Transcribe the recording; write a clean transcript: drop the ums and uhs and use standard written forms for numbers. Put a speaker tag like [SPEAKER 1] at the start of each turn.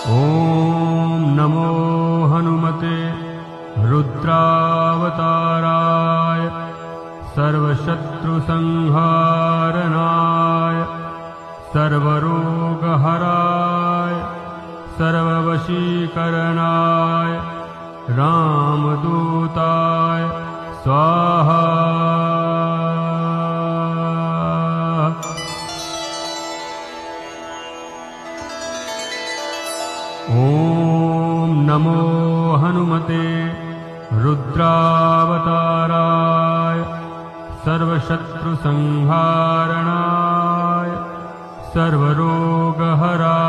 [SPEAKER 1] ॐ नमो हनुमते रुद्रावताराय सर्वशत्रुसंहारणाय सर्वरोगहराय सर्ववशीकरणाय रामदूताय स्वाहा। ॐ नमो हनुमते रुद्रावताराय सर्वशत्रुसंहारणाय सर्वरोगहराय